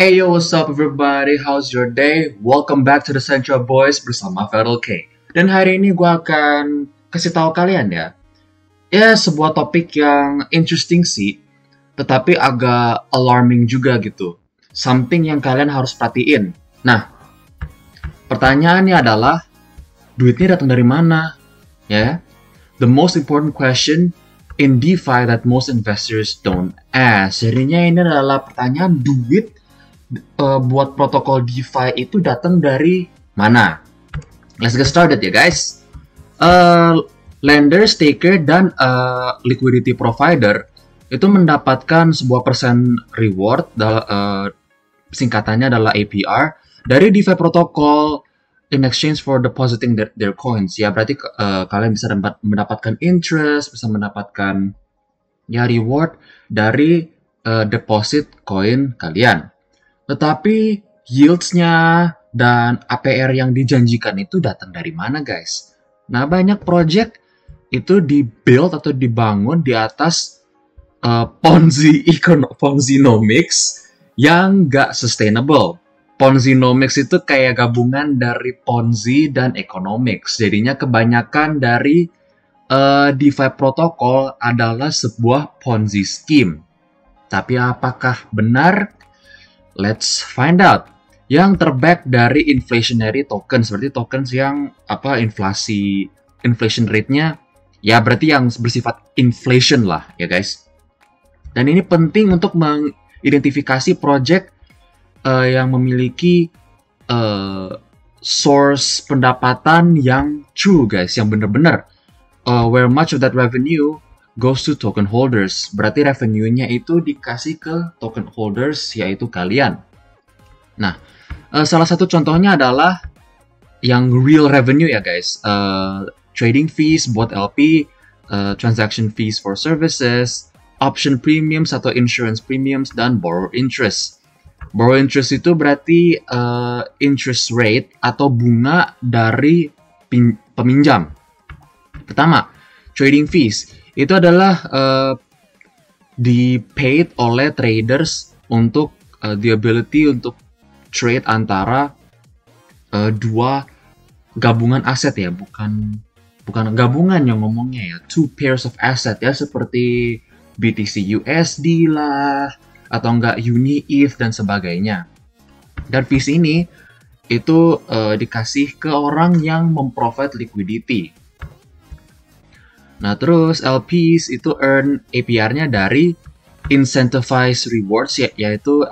Hey yo, what's up everybody? How's your day? Welcome back to the Central Boys bersama Feral K. Dan hari ini gue akan kasih tahu kalian ya sebuah topik yang interesting sih, tetapi agak alarming juga gitu. Something yang kalian harus perhatiin. Nah, pertanyaannya adalah, duitnya datang dari mana? Ya, the most important question in DeFi that most investors don't ask. Jadinya ini adalah pertanyaan duit buat protokol DeFi itu datang dari mana? Let's get started ya guys. Lender, staker, dan liquidity provider itu mendapatkan sebuah persen reward, singkatannya adalah APR, dari DeFi protokol in exchange for depositing their coins. Ya berarti kalian bisa mendapatkan interest, bisa mendapatkan reward dari deposit koin kalian. Tetapi yields-nya dan APR yang dijanjikan itu datang dari mana guys? Nah, banyak project itu dibuild atau dibangun di atas Ponzinomics yang nggak sustainable. Ponzinomics itu kayak gabungan dari Ponzi dan economics. Jadinya kebanyakan dari DeFi protokol adalah sebuah Ponzi scheme. Tapi apakah benar? Let's find out. Yang terback dari inflationary token, seperti tokens yang inflation rate-nya ya berarti yang bersifat inflation lah ya guys. Dan ini penting untuk mengidentifikasi project yang memiliki source pendapatan yang true guys, yang benar-benar where much of that revenue goes to token holders. Berarti revenue-nya itu dikasih ke token holders, yaitu kalian. Nah, salah satu contohnya adalah yang real revenue ya guys. Trading fees buat LP, transaction fees for services, option premiums atau insurance premiums, dan borrow interest. Borrow interest itu berarti interest rate atau bunga dari peminjam. Pertama, trading fees. Itu adalah di-paid oleh traders untuk the ability untuk trade antara dua gabungan aset ya, bukan gabungan yang ngomongnya ya, two pairs of asset ya, seperti BTC USD lah, atau enggak Uni ETH dan sebagainya. Dan fees ini itu dikasih ke orang yang memprovide liquidity. Nah, terus LPs itu earn APR-nya dari incentivized rewards, yaitu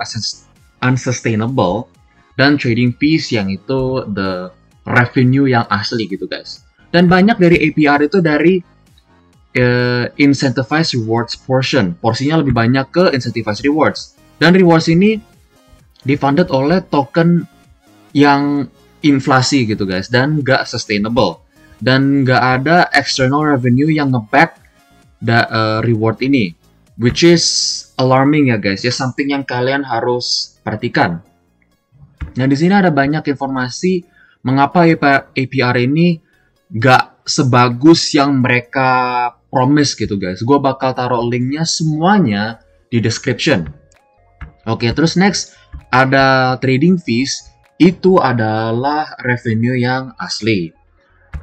unsustainable, dan trading fees yang itu the revenue yang asli gitu guys. Dan banyak dari APR itu dari incentivized rewards porsinya lebih banyak ke incentivized rewards. Dan rewards ini difunded oleh token yang inflasi gitu guys, dan nggak sustainable. Dan nggak ada external revenue yang nge-back reward ini, which is alarming ya guys, ya something yang kalian harus perhatikan. Nah, di sini ada banyak informasi mengapa APR ini nggak sebagus yang mereka promise gitu guys. Gue bakal taruh linknya semuanya di description. Oke, terus next ada trading fees. Itu adalah revenue yang asli.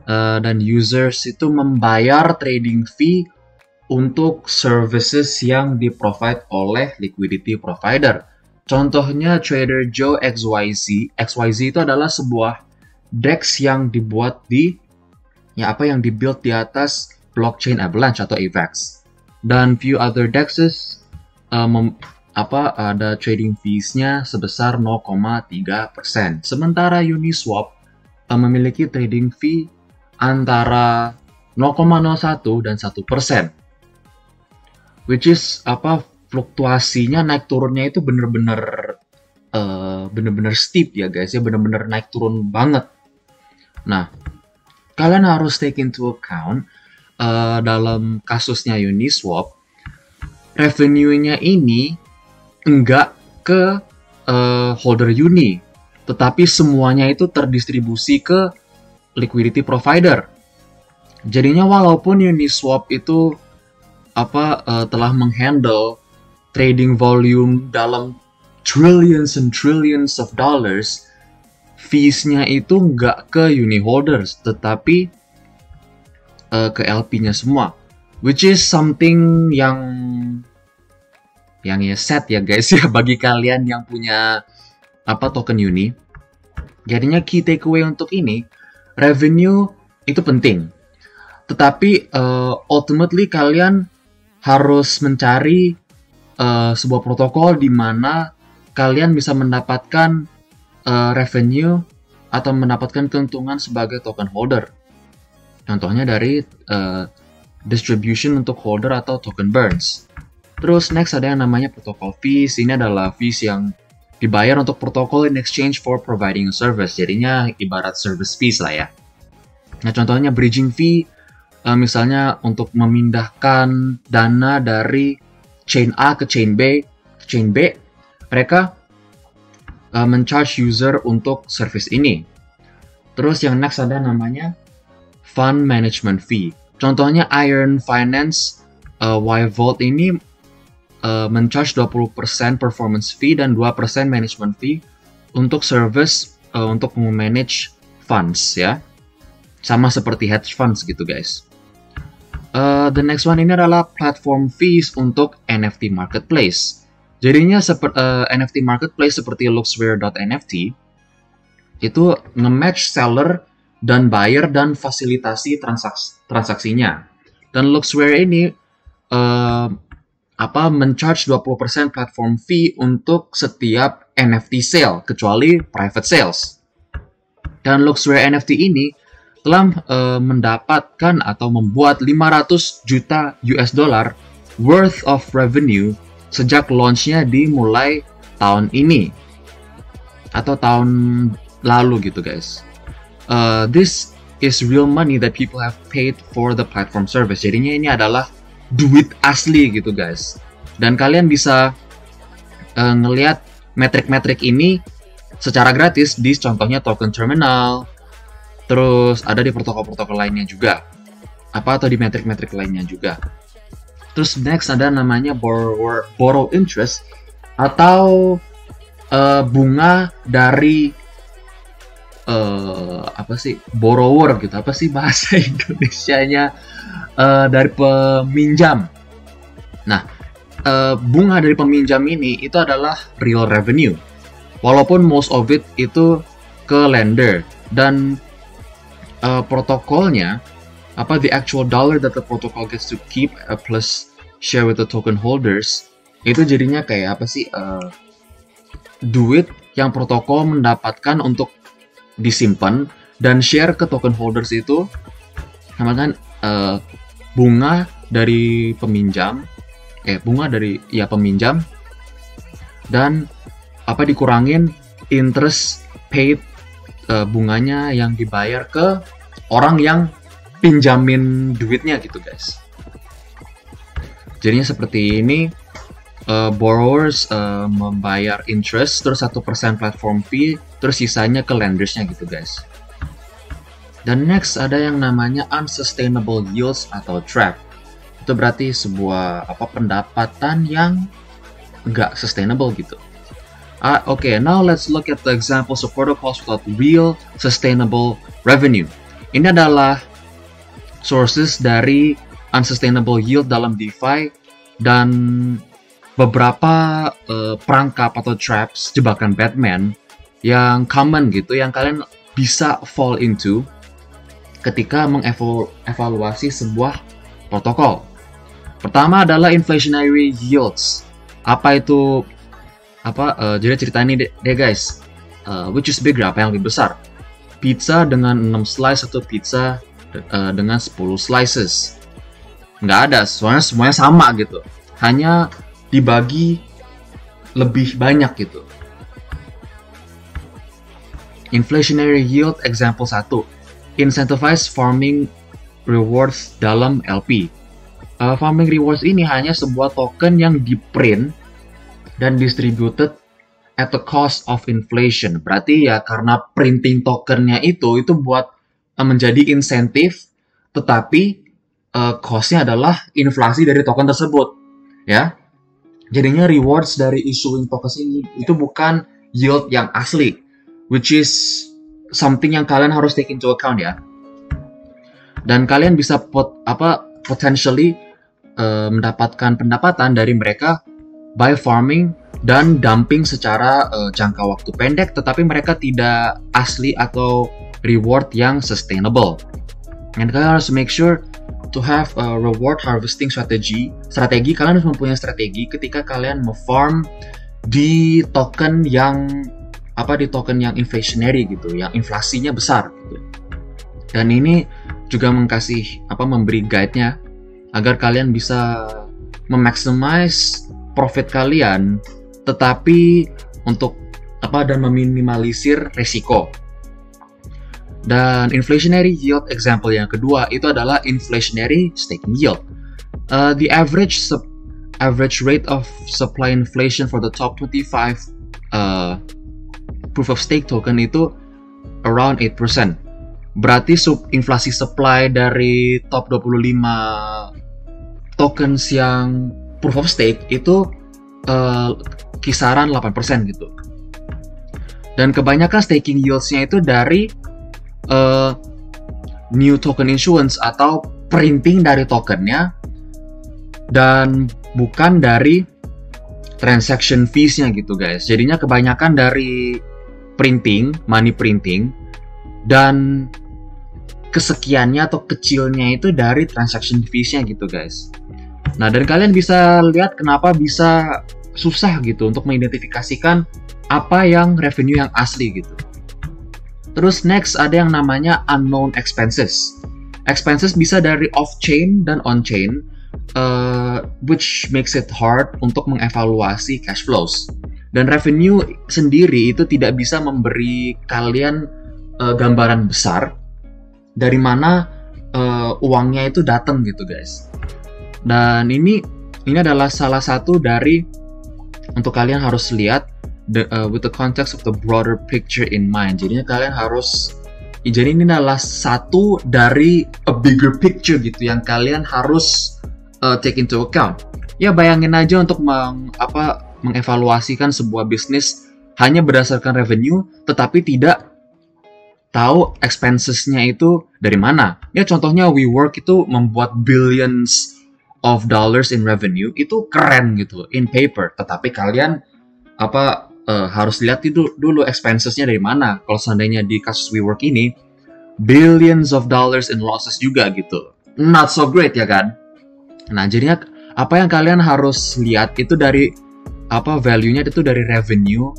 Dan users itu membayar trading fee untuk services yang di-provide oleh liquidity provider. Contohnya Trader Joe XYZ. XYZ itu adalah sebuah DEX yang dibuat yang dibuild di atas blockchain Avalanche atau AVAX. Dan few other DEXs ada trading fees-nya sebesar 0,3%. Sementara Uniswap memiliki trading fee antara 0,01 dan 1%, which is fluktuasinya naik turunnya itu bener-bener steep ya guys, ya bener-bener naik turun banget. Nah, kalian harus take into account dalam kasusnya Uniswap, revenue-nya ini enggak ke holder Uni, tetapi semuanya itu terdistribusi ke liquidity provider. Jadinya walaupun Uniswap itu telah menghandle trading volume dalam trillions and trillions of dollars, fees-nya itu nggak ke uni holders, tetapi ke LP-nya semua. Which is something yang ya sad ya guys ya bagi kalian yang punya token uni. Jadinya key takeaway untuk ini, revenue itu penting. Tetapi ultimately kalian harus mencari sebuah protokol di mana kalian bisa mendapatkan revenue atau mendapatkan keuntungan sebagai token holder. Contohnya dari distribution untuk holder atau token burns. Terus next ada yang namanya protokol fees. Ini adalah fees yang dibayar untuk protokol in exchange for providing a service. Jadinya ibarat service fees lah ya. Nah contohnya bridging fee, misalnya untuk memindahkan dana dari chain A ke chain B, mereka men-charge user untuk service ini. Terus yang next ada namanya fund management fee. Contohnya Iron Finance, Y-Vault ini men-charge 20% performance fee dan 2% management fee untuk service untuk memanage funds ya. Sama seperti hedge funds gitu guys. The next one ini adalah platform fees untuk NFT marketplace. Jadinya NFT marketplace seperti Luxware.nft itu nge-match seller dan buyer dan fasilitasi transaksinya. Dan Luxware ini men-charge 20% platform fee untuk setiap NFT sale kecuali private sales. Dan Luxware NFT ini telah mendapatkan atau membuat 500 juta US dollar worth of revenue sejak launch-nya dimulai tahun ini atau tahun lalu gitu guys. This is real money that people have paid for the platform service. Jadinya ini adalah duit asli gitu guys. Dan kalian bisa ngelihat metrik-metrik ini secara gratis di contohnya token terminal. Terus ada di protokol-protokol lainnya juga. Atau di metrik-metrik lainnya juga. Terus next ada namanya borrow interest atau bunga dari borrower gitu. Apa sih bahasa Indonesianya? Dari peminjam. Nah, bunga dari peminjam ini itu adalah real revenue. Walaupun most of it itu ke lender dan protokolnya the actual dollar that the protocol gets to keep plus share with the token holders itu jadinya kayak duit yang protokol mendapatkan untuk disimpan dan share ke token holders itu namanya bunga dari peminjam peminjam dan dikurangin interest paid bunganya yang dibayar ke orang yang pinjamin duitnya gitu guys. Jadinya seperti ini, borrowers membayar interest, terus 1% platform fee, terus sisanya ke lendersnya gitu guys. Dan next ada yang namanya unsustainable yields atau trap. Itu berarti sebuah pendapatan yang nggak sustainable gitu. Okay, now let's look at the examples of protocols without real sustainable revenue. Ini adalah sources dari unsustainable yield dalam DeFi dan beberapa perangkap atau traps, jebakan Batman yang common gitu, yang kalian bisa fall into ketika mengevaluasi sebuah protokol. Pertama adalah inflationary yields. Apa itu? Jadi cerita ini deh guys. Which is bigger? Apa yang lebih besar? Pizza dengan 6 slice atau pizza dengan 10 slices? Nggak ada, soalnya semuanya sama gitu. Hanya dibagi lebih banyak gitu. Inflationary yield example 1. Incentivize farming rewards dalam LP. Farming rewards ini hanya sebuah token yang di-print dan distributed at the cost of inflation. Berarti ya karena printing tokennya itu buat menjadi insentif, tetapi cost-nya adalah inflasi dari token tersebut, ya. Jadinya rewards dari issuing tokens ini itu bukan yield yang asli, which is something yang kalian harus take into account ya. Dan kalian bisa potentially mendapatkan pendapatan dari mereka by farming dan dumping secara jangka waktu pendek, tetapi mereka tidak asli atau reward yang sustainable. And kalian harus make sure to have a reward harvesting strategi. Kalian harus mempunyai strategi ketika kalian me-farm di token yang inflationary gitu, yang inflasinya besar gitu. Dan ini juga memberi guide-nya agar kalian bisa memaximize profit kalian, tetapi dan meminimalisir resiko. Dan inflationary yield example yang kedua itu adalah inflationary staking yield. The average rate of supply inflation for the top 25 proof of stake token itu around 8%. Berarti inflasi supply dari top 25 tokens yang proof of stake itu kisaran 8% gitu. Dan kebanyakan staking yields-nya itu dari new token issuance atau printing dari tokennya, dan bukan dari transaction fees-nya gitu guys. Jadinya kebanyakan dari money printing, dan kesekiannya atau kecilnya itu dari transaction fees-nya gitu guys. Nah, dan kalian bisa lihat kenapa bisa susah gitu untuk mengidentifikasikan apa yang revenue yang asli gitu. Terus next ada yang namanya unknown expenses. Expenses bisa dari off-chain dan on-chain, which makes it hard untuk mengevaluasi cash flows. Dan revenue sendiri itu tidak bisa memberi kalian gambaran besar dari mana uangnya itu datang gitu guys. Dan ini adalah salah satu dari untuk kalian harus lihat with the context of the broader picture in mind. Jadi ini adalah satu dari a bigger picture gitu yang kalian harus take into account. Ya bayangin aja untuk mengevaluasikan sebuah bisnis hanya berdasarkan revenue, tetapi tidak tahu expenses-nya itu dari mana. Ya contohnya WeWork itu membuat billions of dollars in revenue, itu keren gitu in paper, tetapi kalian harus lihat dulu expenses-nya dari mana. Kalau seandainya di kasus WeWork ini billions of dollars in losses juga gitu, not so great ya kan. Nah jadinya apa yang kalian harus lihat itu dari value-nya itu dari revenue,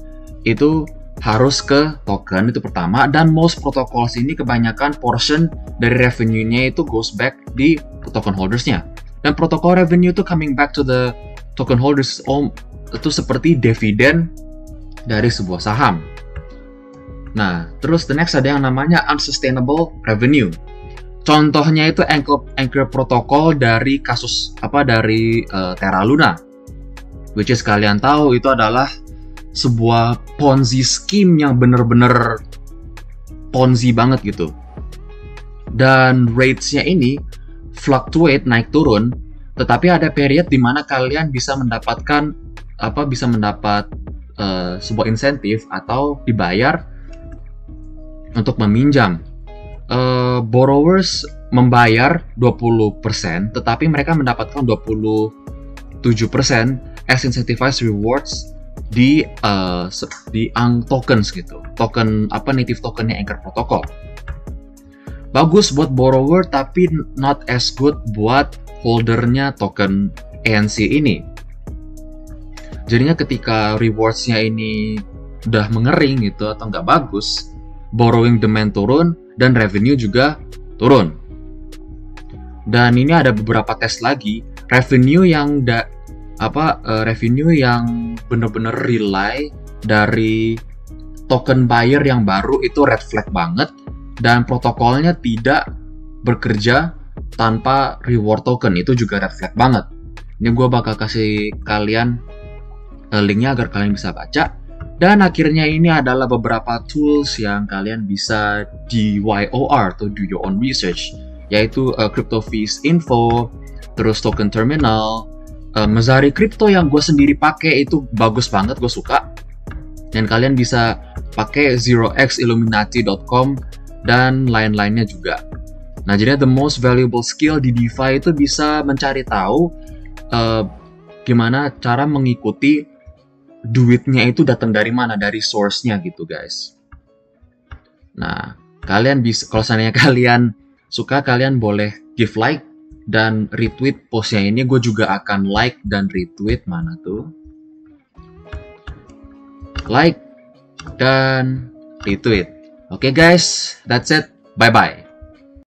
itu harus ke token itu pertama. Dan most protocols ini kebanyakan portion dari revenue-nya itu goes back di token holders-nya. Dan protokol revenue itu coming back to the token holders itu seperti dividen dari sebuah saham. Nah, terus the next ada yang namanya unsustainable revenue. Contohnya itu anchor protokol dari kasus Terra Luna, which is kalian tahu itu adalah sebuah Ponzi scheme yang bener-bener Ponzi banget gitu. Dan rates-nya ini fluctuate, naik turun, tetapi ada period di mana kalian bisa mendapat sebuah insentif atau dibayar untuk meminjam. Borrowers membayar 20%, tetapi mereka mendapatkan 27% as incentivized rewards di tokens gitu. Native tokennya Anchor Protocol. Bagus buat borrower, tapi not as good buat holdernya token ANC ini. Jadinya ketika rewards-nya ini udah mengering gitu atau nggak bagus, borrowing demand turun dan revenue juga turun. Dan ini ada beberapa tes lagi, revenue yang bener-bener rely dari token buyer yang baru itu red flag banget, dan protokolnya tidak bekerja tanpa reward token, itu juga red flag banget. Ini gue bakal kasih kalian linknya agar kalian bisa baca. Dan akhirnya ini adalah beberapa tools yang kalian bisa DYOR atau do your own research, yaitu Crypto Fees Info, terus Token Terminal, Mezari Crypto yang gue sendiri pakai itu bagus banget, gue suka. Dan kalian bisa pakai 0xilluminati.com dan lain-lainnya juga. Nah, jadi the most valuable skill di DeFi itu bisa mencari tahu gimana cara mengikuti duitnya itu datang dari mana, dari source-nya gitu guys. Nah, kalian bisa, kalau seandainya kalian suka, kalian boleh give like dan retweet postnya ini. Gue juga akan like dan retweet. Mana tuh? Like dan retweet. Oke guys, that's it. Bye-bye.